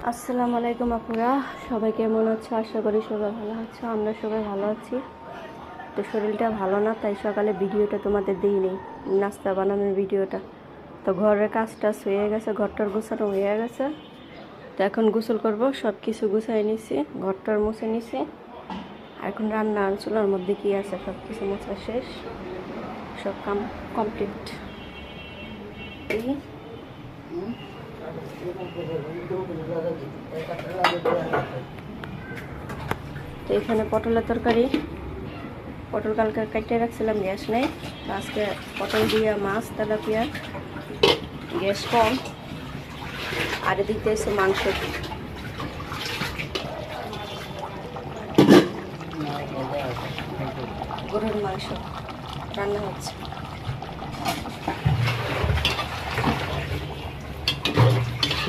আসসালামু আলাইকুম আপুরা, সবাই কেমন আছো? আশা করি সবাই ভালো আছো। আমরা সবাই ভালো আছি। তো শরীরটা ভালো না, তাই সকালে ভিডিওটা তোমাদের দিইনি, নাস্তা বানানোর ভিডিওটা। তো ঘরের কাজ টাজ হয়ে গেছে, ঘরটার গোছানো হয়ে গেছে। তো এখন গোসল করব, সব কিছু গুছাই নিছি, ঘরটার মুছে নিছি। এখন রান্না চুলার মধ্যে কি আছে সব কিছু মোছা শেষ, সব কাম কমপ্লিট। তো এখানে পটলের তরকারি, পটল কালকে কেটে রাখছিলাম, গ্যাস নেই। আজকে পটল দিয়ে মাছ, তেলাপিয়া, গ্যাস কম। আর এদিকে এসে মাংস, গরুর মাংস রান্না হচ্ছে।